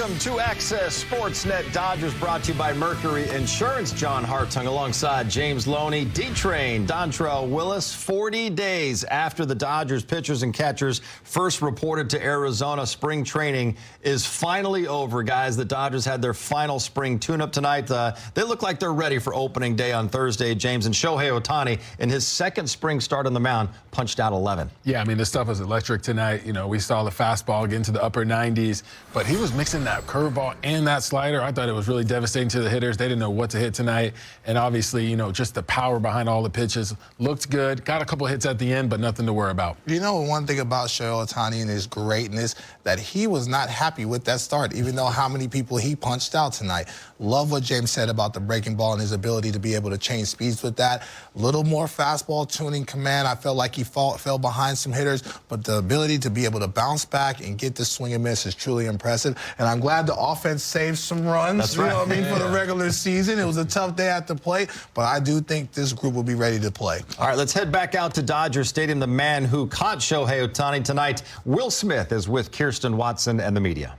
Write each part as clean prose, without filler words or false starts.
Welcome to Access Sportsnet Dodgers, brought to you by Mercury Insurance. John Hartung alongside James Loney, D-Train, Dontrell Willis. 40 days after the Dodgers pitchers and catchers first reported to Arizona, spring training is finally over, guys. The Dodgers had their final spring tune-up tonight. They look like they're ready for opening day on Thursday, James. And Shohei Ohtani, in his second spring start on the mound, punched out 11. Yeah, I mean, this stuff was electric tonight. You know, we saw the fastball get into the upper 90s, but he was mixing that curveball and that slider. I thought it was really devastating to the hitters. They didn't know what to hit tonight. And obviously, you know, just the power behind all the pitches looked good. Got a couple hits at the end, but nothing to worry about. You know, one thing about Shohei Ohtani and his greatness, that he was not happy with that start, even though how many people he punched out tonight. Love what James said about the breaking ball and his ability to be able to change speeds with that. A little more fastball tuning command. I felt like he fell behind some hitters, but the ability to be able to bounce back and get the swing and miss is truly impressive. And I'm glad the offense saved some runs. That's right. You know what I mean, for the regular season. It was a tough day at the plate, but I do think this group will be ready to play. All right, let's head back out to Dodger Stadium. The man who caught Shohei Ohtani tonight, Will Smith, is with Kirsten Watson and the media.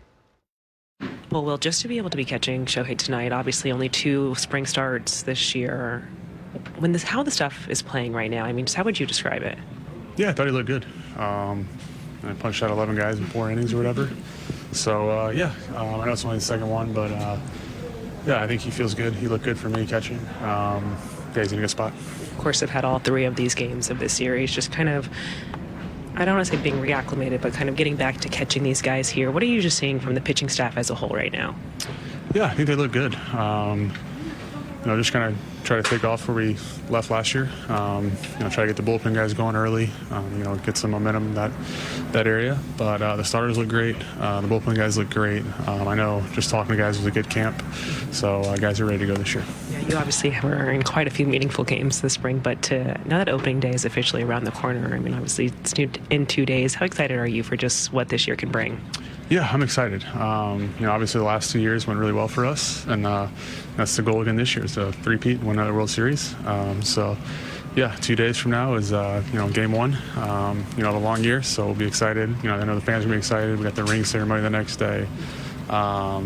Well, Will, just to be able to be catching Shohei tonight, obviously only 2 spring starts this year. How the stuff is playing right now, I mean, just how would you describe it? Yeah, I thought he looked good. I punched out 11 guys in 4 innings or whatever. So, yeah, I know it's only the second one, but, yeah, I think he feels good. He looked good for me catching. Yeah, he's in a good spot. Of course, I've had all 3 of these games of this series, just kind of, I don't want to say being reacclimated, but kind of getting back to catching these guys here. What are you just seeing from the pitching staff as a whole right now? Yeah, I think they look good. You know, just kind of try to take off where we left last year. You know, try to get the bullpen guys going early. You know, get some momentum in that area. But the starters look great. The bullpen guys look great. I know just talking to guys was a good camp. So guys are ready to go this year. Yeah, you obviously were in quite a few meaningful games this spring, but now that opening day is officially around the corner, I mean, obviously it's in 2 days. How excited are you for just what this year can bring? Yeah, I'm excited. You know, obviously the last 2 years went really well for us, and that's the goal again this year, is to three-peat, win another World Series. So, yeah, 2 days from now is, you know, game 1. You know, the long year, so we'll be excited. You know, I know the fans will be excited. We got the ring ceremony the next day.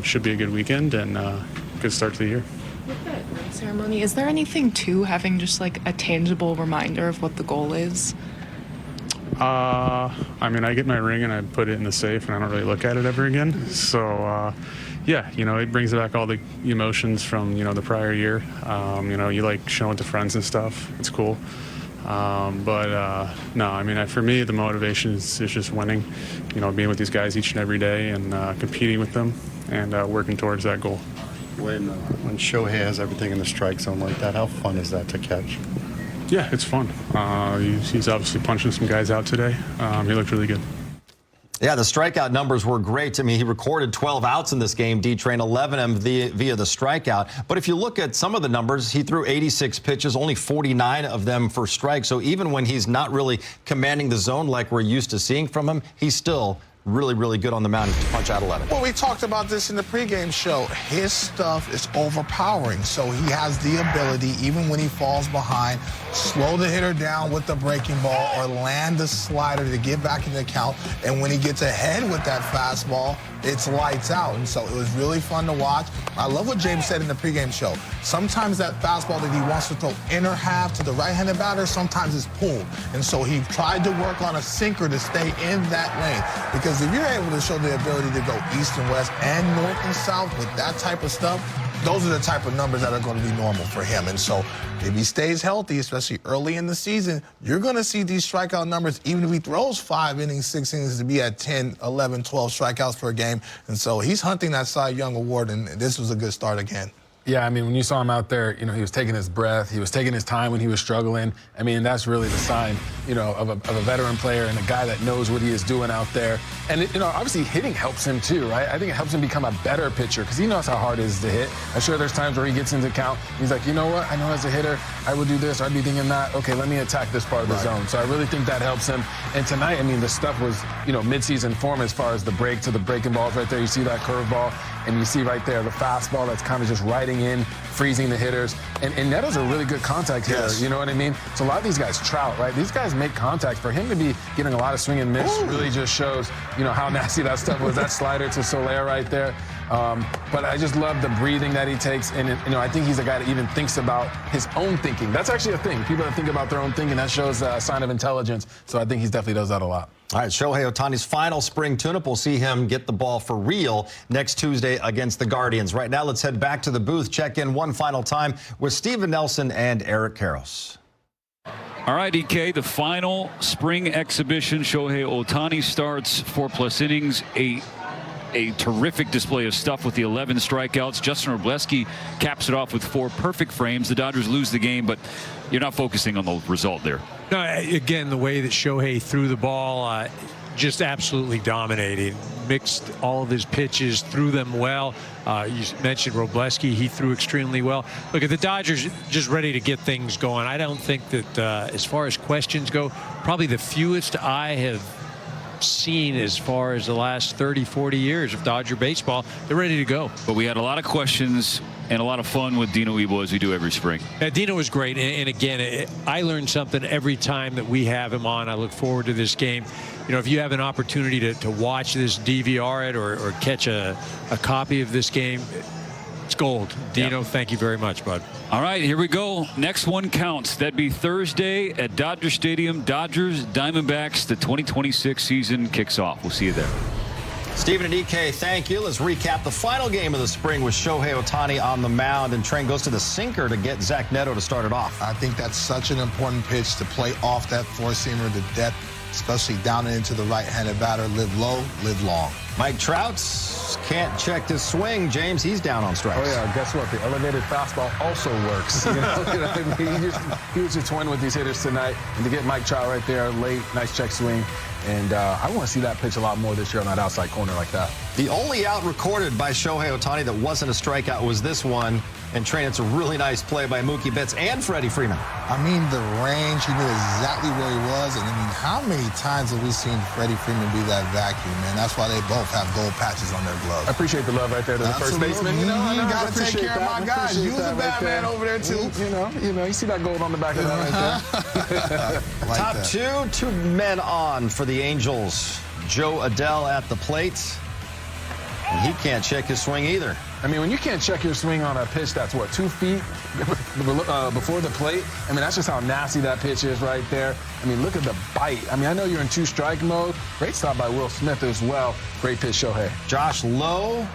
Should be a good weekend and good start to the year. With that ring ceremony, is there anything to having just like a tangible reminder of what the goal is? I mean, I get my ring and I put it in the safe and I don't really look at it ever again. So, yeah, you know, it brings back all the emotions from, you know, the prior year. You know, you like showing it to friends and stuff. It's cool. But no, I mean, for me, the motivation is just winning, you know, being with these guys each and every day and competing with them and working towards that goal. When Shohei has everything in the strike zone like that, how fun is that to catch? Yeah, it's fun. He's obviously punching some guys out today. He looked really good. Yeah, the strikeout numbers were great. I mean, he recorded 12 outs in this game, D-Train, 11 of them via the strikeout. But if you look at some of the numbers, he threw 86 pitches, only 49 of them for strikes. So even when he's not really commanding the zone like we're used to seeing from him, he's still really, really good on the mound to punch out 11. Well, we talked about this in the pregame show. His stuff is overpowering, so he has the ability, even when he falls behind, slow the hitter down with the breaking ball or land the slider to get back in the count. And when he gets ahead with that fastball, it's lights out. And so it was really fun to watch. I love what James said in the pregame show. Sometimes that fastball that he wants to throw inner half to the right-handed batter, sometimes it's pulled. And so he tried to work on a sinker to stay in that lane. Because if you're able to show the ability to go east and west and north and south with that type of stuff, those are the type of numbers that are going to be normal for him. And so if he stays healthy, especially early in the season, you're going to see these strikeout numbers, even if he throws 5 innings, 6 innings, to be at 10, 11, 12 strikeouts per game. And so he's hunting that Cy Young Award, and this was a good start again. Yeah, I mean, when you saw him out there, you know, he was taking his breath. He was taking his time when he was struggling. I mean, that's really the sign, you know, of a veteran player and a guy that knows what he is doing out there. And, you know, obviously hitting helps him too, right? I think it helps him become a better pitcher because he knows how hard it is to hit. I'm sure there's times where he gets into count. He's like, you know what? I know as a hitter, I would do this. I'd be thinking that. Okay, let me attack this part of the zone. So I really think that helps him. And tonight, I mean, the stuff was, you know, midseason form as far as the break to the breaking balls right there. You see that curveball, and you see right there the fastball that's kind of just riding in, freezing the hitters. And Neto's a really good contact hitter, you know what I mean? So a lot of these guys trout, right? These guys make contact. For him to be getting a lot of swing and miss really just shows, you know, how nasty that stuff was. That slider to Soler right there. But I just love the breathing that he takes. And, I think he's a guy that even thinks about his own thinking. That's actually a thing. People that think about their own thinking, that shows a sign of intelligence. So I think he definitely does that a lot. All right, Shohei Ohtani's final spring tune-up. We'll see him get the ball for real next Tuesday against the Guardians. Right now, let's head back to the booth, check in one final time with Steven Nelson and Eric Karros. All right, EK, the final spring exhibition. Shohei Ohtani starts 4+ innings, a terrific display of stuff with the 11 strikeouts. Justin Robleski caps it off with 4 perfect frames. The Dodgers lose the game, but you're not focusing on the result there. No, again, the way that Shohei threw the ball, just absolutely dominating. Mixed all of his pitches, threw them well. You mentioned Robleski, he threw extremely well. Look, at the Dodgers just ready to get things going. I don't think that as far as questions go, probably the fewest I have seen as far as the last 30-40 years of Dodger baseball. They're ready to go. But we had a lot of questions and a lot of fun with Dino Ebo, as we do every spring. Dino was great, and again, I learn something every time that we have him on. I look forward to this game. If you have an opportunity to watch this, DVR it, or catch a copy of this game, it's gold. Dino, Thank you very much, bud. All right, here we go. Next one counts. That'd be Thursday at Dodger Stadium. Dodgers, Diamondbacks. The 2026 season kicks off. We'll see you there. Stephen and EK, thank you. Let's recap the final game of the spring with Shohei Ohtani on the mound, and Train goes to the sinker to get Zach Neto to start it off. I think that's such an important pitch to play off that four-seamer, the depth, especially down and into the right-handed batter. Live low, live long. Mike Trout's can't check his swing. James, he's down on strikes. Oh, yeah, guess what? The elevated fastball also works. He was just winning with these hitters tonight. And to get Mike Trout right there late, nice check swing. And I want to see that pitch a lot more this year on that outside corner like that. The only out recorded by Shohei Ohtani that wasn't a strikeout was this one. And Train, it's a really nice play by Mookie Betts and Freddie Freeman. I mean, the range, he knew exactly where he was. And I mean, how many times have we seen Freddie Freeman be that vacuum, man? That's why they both have gold patches on their gloves. I appreciate the love right there to the first baseman. You got to take care of my guys. Use the Batman over there, too. You see that gold on the back of that right there. Like Top that. two men on for the Angels. Joe Adell at the plate. And he can't check his swing either. I mean, when you can't check your swing on a pitch that's, 2 feet before the plate, I mean, that's just how nasty that pitch is right there. I mean, look at the bite. I mean, I know you're in 2-strike mode. Great stop by Will Smith as well. Great pitch, Shohei. Josh Lowe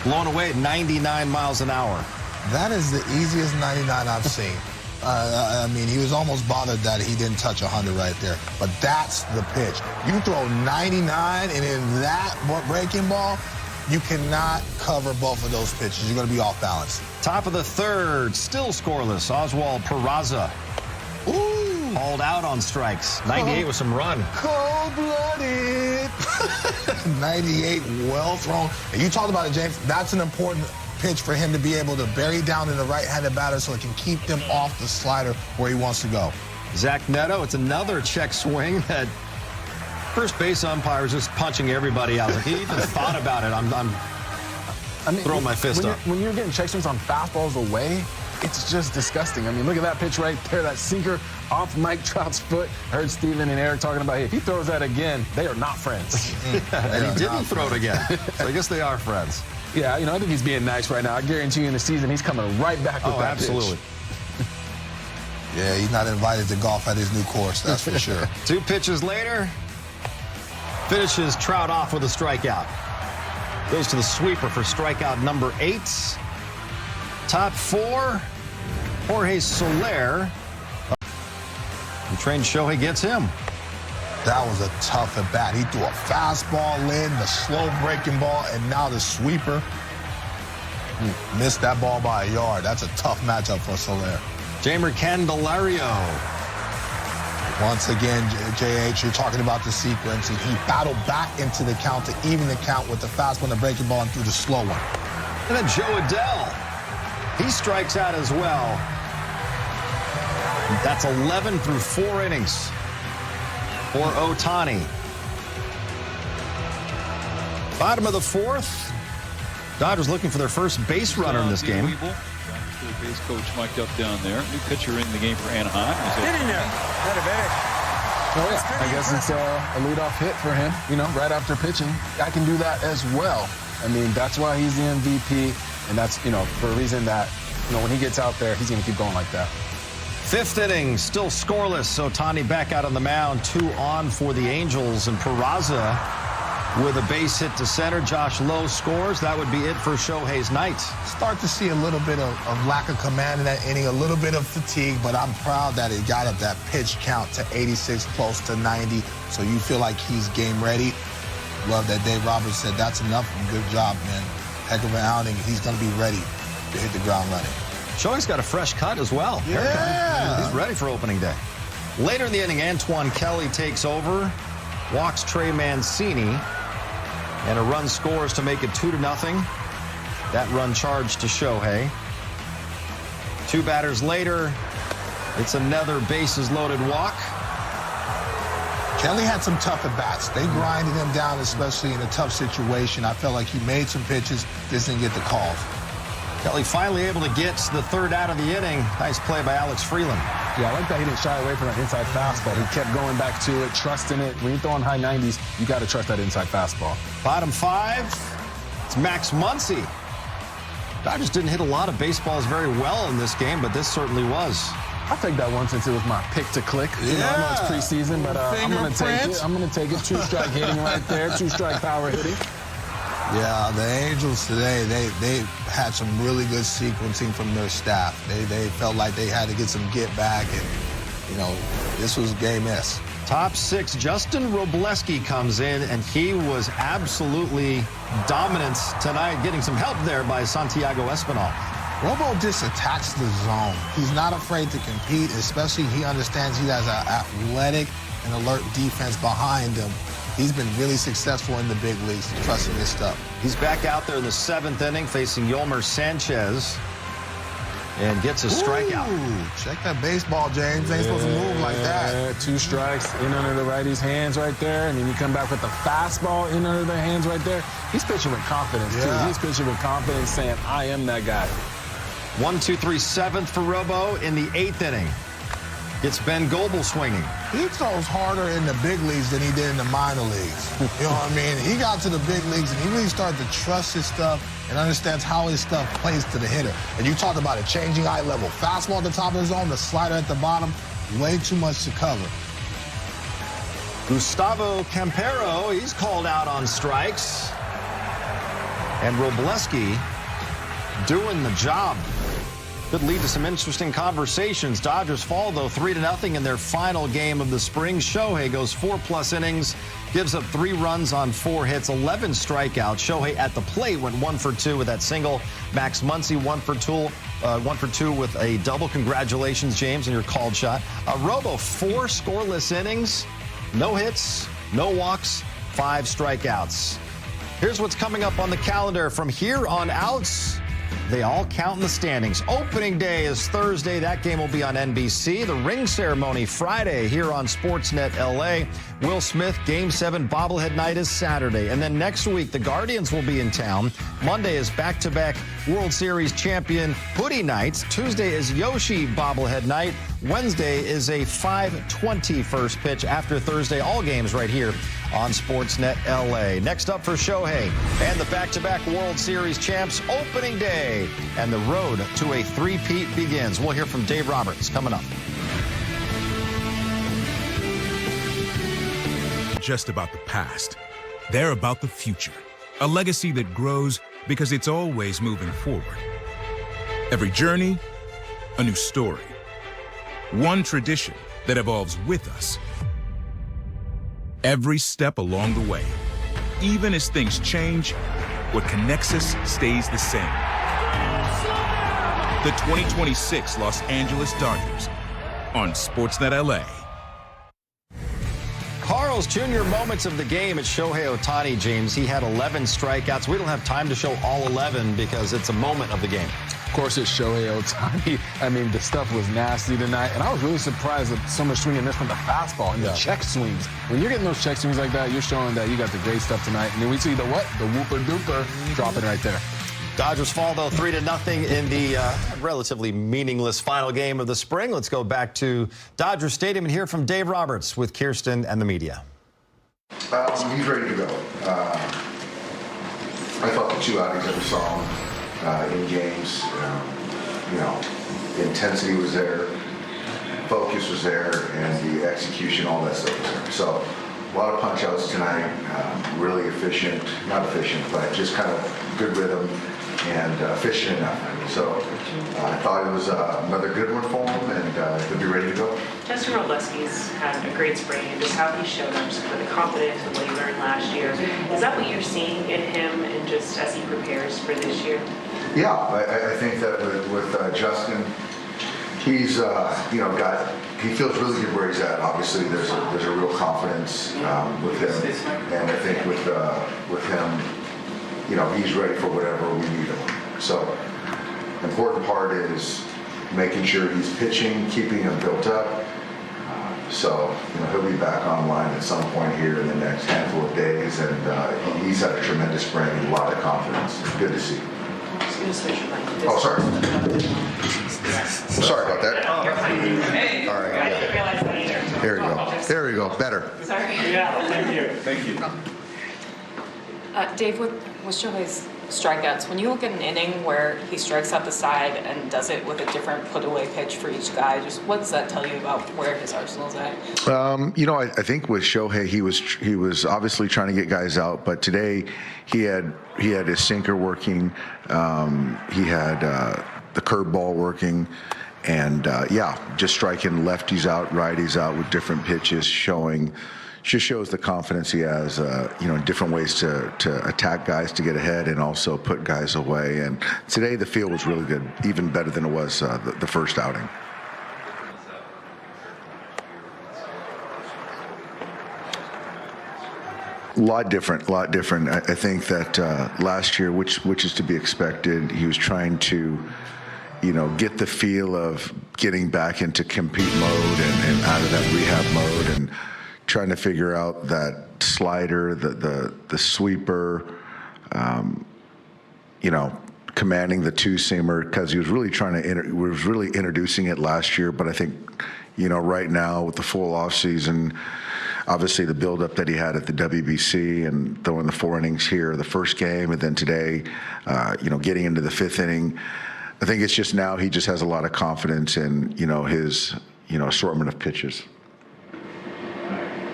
blown away at 99 miles an hour. That is the easiest 99 I've seen. I mean, he was almost bothered that he didn't touch 100 right there. But that's the pitch. You throw 99 and in that breaking ball, you cannot cover both of those pitches. You're going to be off balance. Top of the third, still scoreless. Oswald Peraza. Ooh. Hauled out on strikes. 98 with some run. Cold-blooded. 98, well thrown. And you talked about it, James. That's an important pitch for him to be able to bury down in the right-handed batter so it can keep them off the slider where he wants to go. Zach Neto, it's another check swing that first base umpire is just punching everybody out. Like he even thought about it. I mean, throwing my fist up. When you're getting check swings on fastballs away, it's just disgusting. I mean, look at that pitch right there, that sinker off Mike Trout's foot. I heard Steven and Eric talking about, hey, if he throws that again, they are not friends. And he didn't throw it again. So I guess they are friends. Yeah, I think he's being nice right now. I guarantee you in the season, he's coming right back with that absolutely. pitch. Yeah, he's not invited to golf at his new course, that's for sure. 2 pitches later, finishes Trout off with a strikeout. Goes to the sweeper for strikeout number 8. Top 4, Jorge Soler. And Train Shohei gets him. That was a tough at bat. He threw a fastball in, the slow breaking ball, and now the sweeper. Missed that ball by a yard. That's a tough matchup for Soler. Jamer Candelario. Once again, JH, you're talking about the sequence, and he battled back into the count to even the count with the fastball and the breaking ball and threw the slow one. And then Joe Adell. He strikes out as well. That's 11 through 4 innings for Ohtani. Bottom of the 4th. Dodgers looking for their first base runner in this game. The base coach mic'd up down there. New pitcher in the game for Anaheim. Get in there. Oh, yeah. I guess it's a leadoff hit for him, right after pitching. I can do that as well. I mean, that's why he's the MVP, and that's, for a reason that, when he gets out there, he's going to keep going like that. Fifth inning, still scoreless. Ohtani back out on the mound, 2 on for the Angels, and Peraza with a base hit to center. Josh Lowe scores. That would be it for Shohei's night. Start to see a little bit of lack of command in that inning, a little bit of fatigue, but I'm proud that he got up that pitch count to 86, close to 90, so you feel like he's game ready. Love that Dave Roberts said, that's enough. Good job, man. Heck of an outing. He's going to be ready to hit the ground running. Shohei's got a fresh cut as well. Yeah. He's ready for opening day. Later in the inning, Antoine Kelly takes over, walks Trey Mancini, and a run scores to make it 2-0. That run charged to Shohei. 2 batters later, it's another bases-loaded walk. Kelly had some tough at-bats. They grinded him down, especially in a tough situation. I felt like he made some pitches, just didn't get the calls. Kelly finally able to get the 3rd out of the inning. Nice play by Alex Freeland. Yeah, I like that he didn't shy away from that inside fastball. He kept going back to it, trusting it. When you're throwing high 90s, you got to trust that inside fastball. Bottom 5, it's Max Muncy. Dodgers didn't hit a lot of baseballs very well in this game, but this certainly was. I'll take that one since it was my pick to click. I know it's preseason, but I'm going to take it. I'm going to take it. 2-strike hitting right there, 2-strike power hitting. Yeah, the Angels today, they had some really good sequencing from their staff. They felt like they had to get some get back, and, this was game S. Top 6, Justin Robleski comes in, and he was absolutely dominant tonight, getting some help there by Santiago Espinal. Robo just attacks the zone. He's not afraid to compete, especially he understands he has an athletic and alert defense behind him. He's been really successful in the big leagues, trusting his stuff. He's back out there in the 7th inning facing Yolmer Sanchez and gets a strikeout. Ooh, check that baseball, James. Ain't supposed to move like that. 2 strikes in under the righty's hands right there, and then you come back with the fastball in under their hands right there. He's pitching with confidence, too. He's pitching with confidence, saying, I am that guy. 1-2-3 7th for Robo in the 8th inning. Gets Ben Goebel swinging. He throws harder in the big leagues than he did in the minor leagues. You know what I mean? He got to the big leagues, and he really started to trust his stuff and understands how his stuff plays to the hitter. And you talked about it, changing eye level. Fastball at the top of the zone, the slider at the bottom, way too much to cover. Gustavo Campero, he's called out on strikes. And Robleski doing the job. Could lead to some interesting conversations. Dodgers fall, though, 3-0 in their final game of the spring. Shohei goes 4+ innings, gives up 3 runs on 4 hits, 11 strikeouts. Shohei at the plate went 1 for 2 with that single. Max Muncy 1 for 2 with a double. Congratulations, James, on your called shot. Robo, 4 scoreless innings, no hits, no walks, 5 strikeouts. Here's what's coming up on the calendar from here on out. They all count in the standings. Opening day is Thursday. That game will be on NBC. The ring ceremony Friday here on Sportsnet LA. Will Smith, Game 7 bobblehead night is Saturday. And then next week, the Guardians will be in town. Monday is back-to-back World Series champion Hoodie nights. Tuesday is Yoshi bobblehead night. Wednesday is a 5:20 first pitch after Thursday. All games right here on Sportsnet LA. Next up for Shohei and the back-to-back World Series champs, opening day. And the road to a three-peat begins. We'll hear from Dave Roberts coming up. Just about the past. They're about the future. A legacy that grows because it's always moving forward. Every journey, a new story. One tradition that evolves with us. Every step along the way. Even as things change, what connects us stays the same. The 2026 Los Angeles Dodgers on Sportsnet LA. Carl's Jr. moments of the game at Shohei Ohtani, James. He had 11 strikeouts. We don't have time to show all 11 because it's a moment of the game. Of course, it's Shohei Ohtani. I mean, the stuff was nasty tonight, and I was really surprised that so much swinging this from the fastball and the check swings. When you're getting those check swings like that, you're showing that you got the great stuff tonight. And then we see the what? The whooper-dooper dropping right there. Dodgers fall, though, 3-0 in the relatively meaningless final game of the spring. Let's go back to Dodger Stadium and hear from Dave Roberts with Kirsten and the media. He's ready to go. I thought the two outings that we saw in games, the intensity was there, focus was there, and the execution, all that stuff was there. So a lot of punch outs tonight, really efficient, not efficient, but just kind of good rhythm and efficient enough. So I thought it was another good one for him, and he'll be ready to go. Justin Robleski's had a great spring, and just how he showed up, just kind of the confidence and what he learned last year. Is that what you're seeing in him, and just as he prepares for this year? Yeah, I think that with Justin, he's he feels really good where he's at. Obviously, there's a real confidence with him, and I think with him, he's ready for whatever we need him. So, important part is making sure he's pitching, keeping him built up. So, he'll be back online at some point here in the next handful of days, and he's had a tremendous spring, a lot of confidence. Good to see. Oh, sorry. Sorry about that. All right. Yeah. There we go. Better. Sorry. Yeah, thank you. Dave, with Shohei's strikeouts, when you look at an inning where he strikes out the side and does it with a different put-away pitch for each guy, just what does that tell you about where his arsenal's at? I think with Shohei, he was obviously trying to get guys out, but today he had his sinker working, he had the curveball working, and just striking lefties out, righties out with different pitches, just shows the confidence he has, in different ways to attack guys to get ahead and also put guys away. And today the field was really good, even better than it was the first outing. A lot different. I think that last year, which is to be expected, he was trying to, get the feel of getting back into compete mode and out of that rehab mode and trying to figure out that slider, the sweeper, commanding the two-seamer, because he was really introducing it last year. But I think, right now with the full off season, obviously the buildup that he had at the WBC and throwing the 4 innings here, the first game, and then today, getting into the 5th inning, I think it's just now he just has a lot of confidence in, his, assortment of pitches.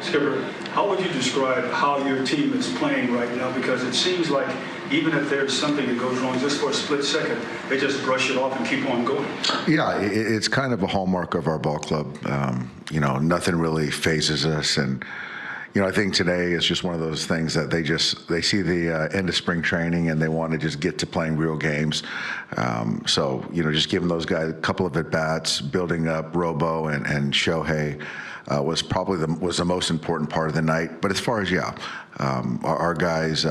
Skipper, how would you describe how your team is playing right now? Because it seems like even if there's something that goes wrong just for a split second, they just brush it off and keep on going. Yeah, it's kind of a hallmark of our ball club. Nothing really phases us. And, I think today is just one of those things that they see the end of spring training and they want to just get to playing real games. So, just giving those guys a couple of at-bats, building up Robo and Shohei, was probably the most important part of the night. But as far as our guys,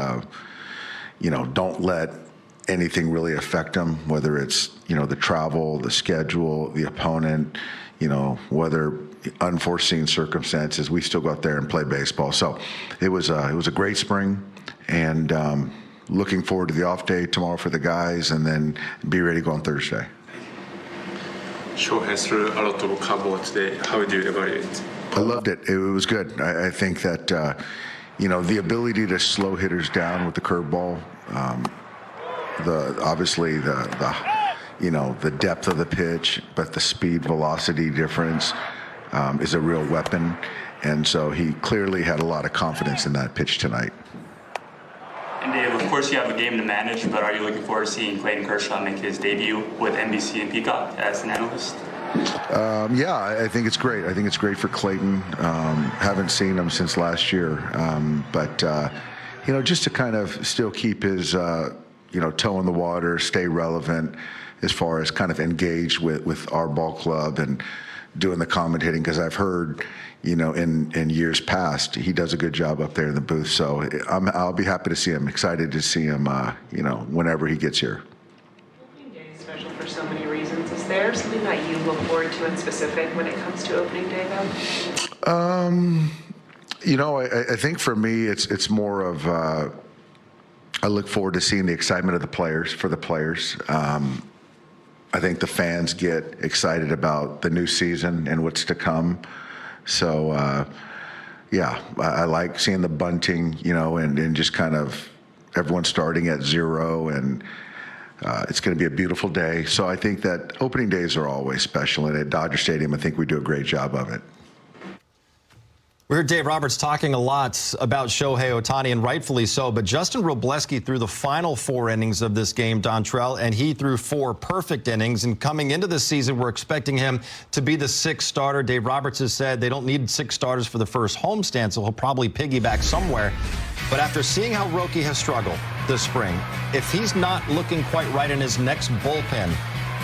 don't let anything really affect them, whether it's the travel, the schedule, the opponent, whether unforeseen circumstances. We still go out there and play baseball. So it was a great spring, and looking forward to the off day tomorrow for the guys, and then be ready to go on Thursday. Shohei threw a lot of curveball today. How would you evaluate it? I loved it. It was good. I think that, the ability to slow hitters down with the curveball, the depth of the pitch, but the speed velocity difference is a real weapon. And so he clearly had a lot of confidence in that pitch tonight. And Dave, of course you have a game to manage, but are you looking forward to seeing Clayton Kershaw make his debut with NBC and Peacock as an analyst? I think it's great. I think it's great for Clayton. Haven't seen him since last year. But just to kind of still keep his, toe in the water, stay relevant as far as kind of engaged with our ball club and doing the commentating, because I've heard, in years past, he does a good job up there in the booth. So I'll be happy to see him. Excited to see him, whenever he gets here. Opening day is special for so many reasons. Is there something that you look forward to in specific when it comes to opening day, though? I think for me, it's more of I look forward to seeing the excitement of the players. I think the fans get excited about the new season and what's to come. So, I like seeing the bunting, and just kind of everyone's starting at 0, and it's going to be a beautiful day. So I think that opening days are always special, and at Dodger Stadium, I think we do a great job of it. We heard Dave Roberts talking a lot about Shohei Ohtani, and rightfully so, but Justin Robleski threw the final 4 innings of this game, Dontrell, and he threw 4 perfect innings. And coming into this season, we're expecting him to be the 6th starter. Dave Roberts has said they don't need 6 starters for the first homestand, so he'll probably piggyback somewhere. But after seeing how Roki has struggled this spring, if he's not looking quite right in his next bullpen,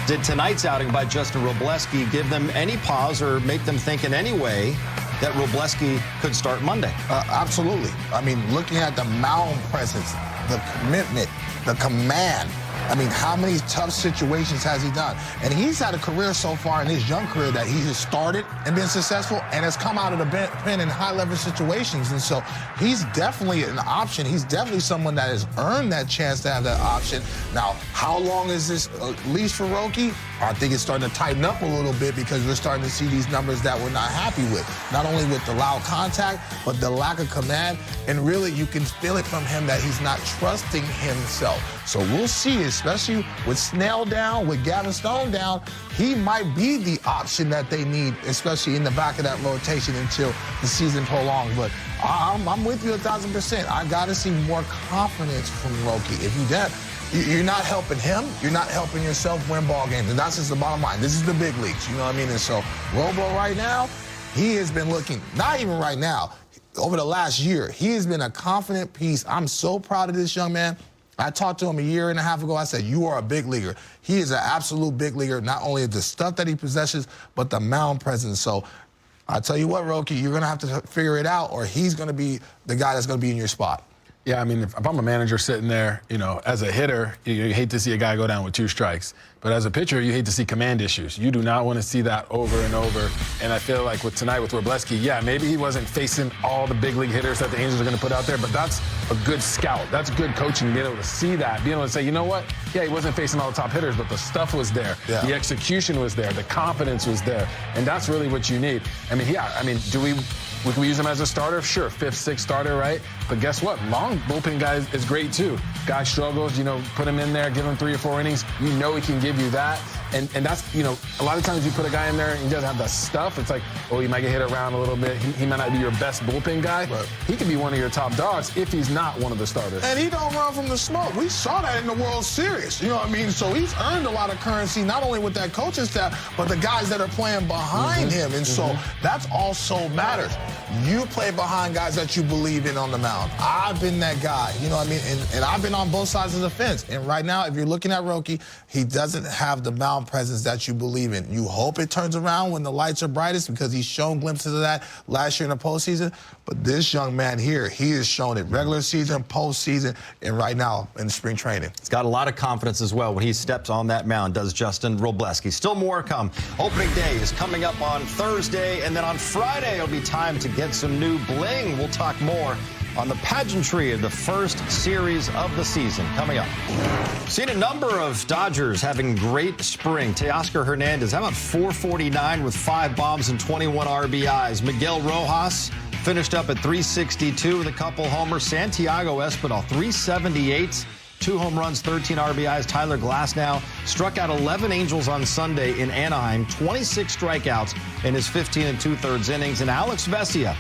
did tonight's outing by Justin Robleski give them any pause or make them think in any way that Robleski could start Monday? Absolutely. I mean, looking at the mound presence, the commitment, the command. I mean, how many tough situations has he done? And he's had a career so far in his young career that he has started and been successful and has come out of the pen in high-level situations. And so he's definitely an option. He's definitely someone that has earned that chance to have that option. Now, how long is this leash for Roki? I think it's starting to tighten up a little bit because we're starting to see these numbers that we're not happy with. Not only with the loud contact, but the lack of command. And really, you can feel it from him that he's not trusting himself. So we'll see, especially with Snell down, with Gavin Stone down, he might be the option that they need, especially in the back of that rotation until the season prolongs. But I'm with you 1,000%. I got to see more confidence from Roki. If you don't, you're not helping him. You're not helping yourself win ball games. And that's just the bottom line. This is the big leagues, you know what I mean? And so Robo right now, he has been looking, not even right now, over the last year, he has been a confident piece. I'm so proud of this young man. I talked to him a year and a half ago. I said, you are a big leaguer. He is an absolute big leaguer, not only the stuff that he possesses, but the mound presence. So I tell you what, Roki, you're going to have to figure it out, or he's going to be the guy that's going to be in your spot. Yeah, I mean, if I'm a manager sitting there, you know, as a hitter, you hate to see a guy go down with 2 strikes. But as a pitcher, you hate to see command issues. You do not want to see that over and over. And I feel like with tonight with Robleski, yeah, maybe he wasn't facing all the big league hitters that the Angels are going to put out there, but that's a good scout. That's good coaching, being able to see that, being able to say, you know what? Yeah, he wasn't facing all the top hitters, but the stuff was there. Yeah. The execution was there. The confidence was there. And that's really what you need. I mean, yeah, I mean, can we use him as a starter? Sure, 5th, 6th starter, right? But guess what? Long bullpen guy is great too. Guy struggles, you know, put him in there, give him 3 or 4 innings. You know he can give you that. And that's, you know, a lot of times you put a guy in there and he doesn't have the stuff. It's like, oh, he might get hit around a little bit. He might not be your best bullpen guy. But he could be one of your top dogs if he's not one of the starters. And he don't run from the smoke. We saw that in the World Series. You know what I mean? So he's earned a lot of currency, not only with that coaching staff, but the guys that are playing behind him. And so that's also matters. You play behind guys that you believe in on the mound. I've been that guy, you know what I mean? And I've been on both sides of the fence. And right now, if you're looking at Roki, he doesn't have the mound presence that you believe in. You hope it turns around when the lights are brightest because he's shown glimpses of that last year in the postseason. But this young man here, he has shown it regular season, postseason, and right now in spring training. He's got a lot of confidence as well when he steps on that mound, does Justin Robleski. Still more to come. Opening day is coming up on Thursday, and then on Friday it'll be time to get some new bling. We'll talk more on the pageantry of the first series of the season coming up. Seen a number of Dodgers having great spring. Teoscar Hernandez, how about 449 with 5 bombs and 21 RBIs? Miguel Rojas finished up at 362 with a couple homers. Santiago Espinal, 378. 2 home runs, 13 RBIs. Tyler Glasnow struck out 11 Angels on Sunday in Anaheim, 26 strikeouts in his 15 2/3 innings. And Alex Vesia,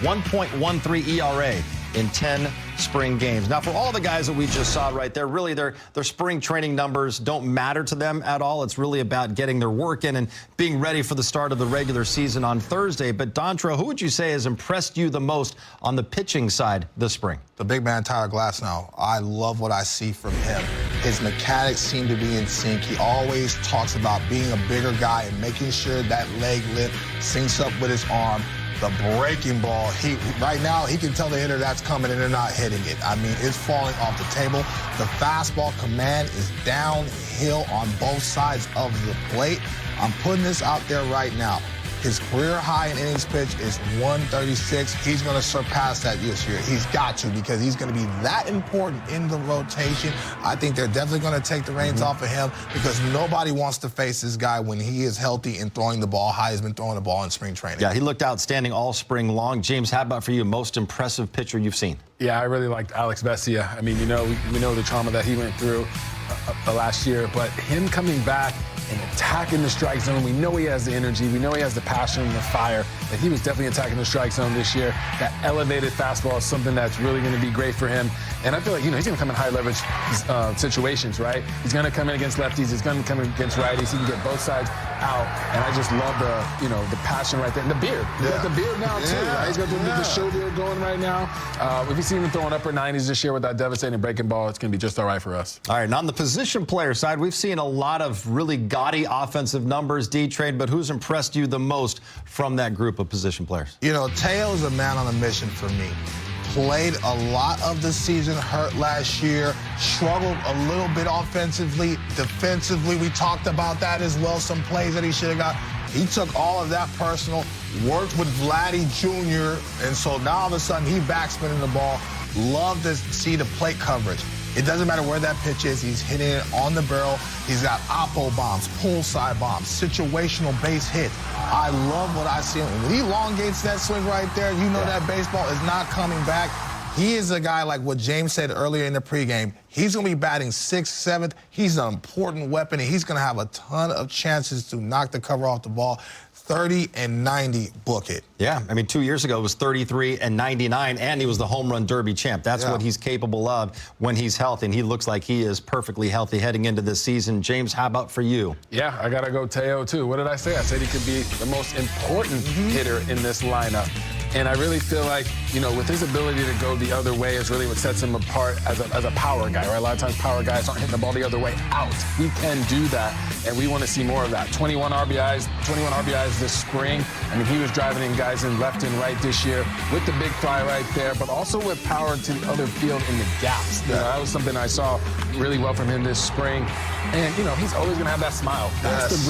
1.13 ERA in 10 spring games. Now, for all the guys that we just saw right there, really their spring training numbers don't matter to them at all. It's really about getting their work in and being ready for the start of the regular season on Thursday. But Dontrell, who would you say has impressed you the most on the pitching side this spring? The big man, Tyler Glasnow. I love what I see from him. His mechanics seem to be in sync. He always talks about being a bigger guy and making sure that leg lift syncs up with his arm. The breaking ball, right now, he can tell the hitter that's coming and they're not hitting it. I mean, it's falling off the table. The fastball command is downhill on both sides of the plate. I'm putting this out there right now. His career high in innings pitched is 136. He's going to surpass that this year. He's got to, because he's going to be that important in the rotation. I think they're definitely going to take the reins off of him, because nobody wants to face this guy when he is healthy and throwing the ball high. He's been throwing the ball in spring training. Yeah, he looked outstanding all spring long. James, how about for you, most impressive pitcher you've seen? Yeah, I really liked Alex Vesia. I mean, we know the trauma that he went through last year, but him coming back and attacking the strike zone, we know he has the energy, we know he has the passion and the fire, and he was definitely attacking the strike zone this year. That elevated fastball is something that's really going to be great for him. And I feel like, he's going to come in high leverage situations, right? He's going to come in against lefties, he's going to come in against righties, he can get both sides out, and I just love the passion right there. And the beard. He's got the beard now, too, right? He's got the show beard going right now. If you see him throwing upper 90s this year with that devastating breaking ball, it's going to be just all right for us. All right, and on the position player side, we've seen a lot of really gaudy offensive numbers, D-Trade, but who's impressed you the most from that group of position players? Teo's a man on a mission for me. Played a lot of the season hurt last year, struggled a little bit offensively. Defensively, we talked about that as well, some plays that he should have got. He took all of that personal, worked with Vladdy Jr., and so now all of a sudden he backspinning the ball. Love to see the plate coverage. It doesn't matter where that pitch is. He's hitting it on the barrel. He's got oppo bombs, pull side bombs, situational base hit. I love what I see. When he elongates that swing right there, that baseball is not coming back. He is a guy, like what James said earlier in the pregame. He's going to be batting 6th, 7th. He's an important weapon, and he's going to have a ton of chances to knock the cover off the ball. 30 and 90, book it. Yeah, I mean, 2 years ago it was 33 and 99, and he was the home run derby champ. That's what he's capable of when he's healthy, and he looks like he is perfectly healthy heading into this season. James, how about for you? Yeah, I got to go Teo, too. What did I say? I said he could be the most important hitter in this lineup. And I really feel like, with his ability to go the other way is really what sets him apart as a power guy, right? A lot of times power guys aren't hitting the ball the other way out. He can do that, and we want to see more of that. 21 RBIs this spring. I mean, he was driving in guys in left and right this year with the big fly right there, but also with power to the other field in the gaps. That was something I saw really well from him this spring. And, he's always going to have that smile. That's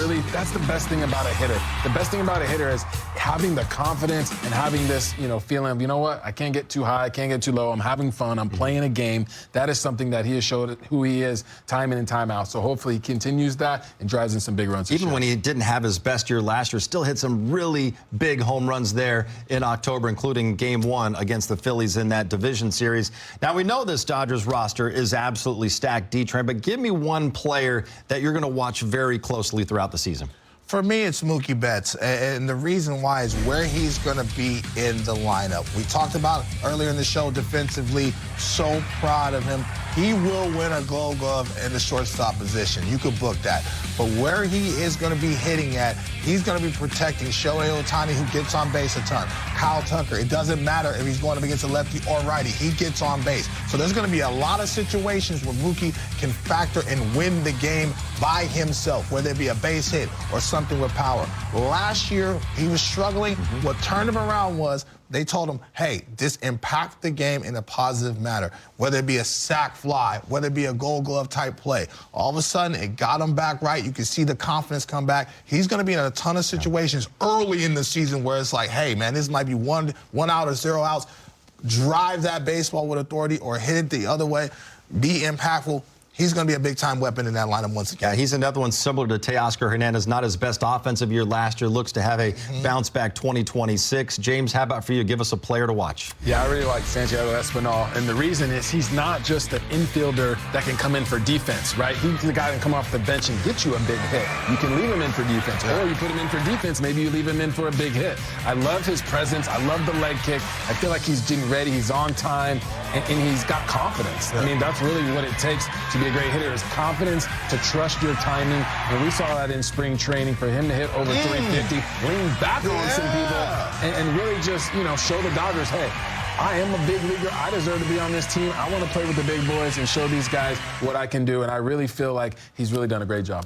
the best thing about a hitter. The best thing about a hitter is having the confidence and having this, feeling of, what? I can't get too high, I can't get too low. I'm having fun. I'm playing a game. That is something that he has showed who he is time in and time out. So hopefully he continues that and drives in some big runs. Even when he didn't have his best year last year, still hit some really big home runs there in October, including Game 1 against the Phillies in that division series. Now, we know this Dodgers roster is absolutely stacked, D-Train, but give me one player that you're going to watch very closely throughout the season. For me, it's Mookie Betts, and the reason why is where he's going to be in the lineup. We talked about earlier in the show defensively, so proud of him. He will win a Gold Glove in the shortstop position. You could book that. But where he is going to be hitting at, he's going to be protecting Shohei Ohtani, who gets on base a ton. Kyle Tucker, it doesn't matter if he's going up against a lefty or righty. He gets on base. So there's going to be a lot of situations where Mookie can factor and win the game by himself, whether it be a base hit or something with power. Last year, he was struggling. What turned him around was they told him, hey, just impact the game in a positive manner, whether it be a sac fly, whether it be a Gold Glove type play. All of a sudden, it got him back right. You can see the confidence come back. He's going to be in a ton of situations early in the season where it's like, hey, man, this might be one out or 0 outs. Drive that baseball with authority or hit it the other way. Be impactful. He's going to be a big-time weapon in that lineup once again. Yeah, he's another one similar to Teoscar Hernandez. Not his best offensive year last year. Looks to have a bounce-back 2026. James, how about for you? Give us a player to watch. Yeah, I really like Santiago Espinal. And the reason is he's not just an infielder that can come in for defense, right? He's the guy that can come off the bench and get you a big hit. You can leave him in for defense. Or you put him in for defense, maybe you leave him in for a big hit. I love his presence. I love the leg kick. I feel like he's getting ready. He's on time. And he's got confidence. I mean, that's really what it takes to be a great hitter is confidence, to trust your timing. And we saw that in spring training for him to hit over 350, lean back on some people, and really just, show the Dodgers, hey, I am a big leaguer. I deserve to be on this team. I want to play with the big boys and show these guys what I can do. And I really feel like he's really done a great job.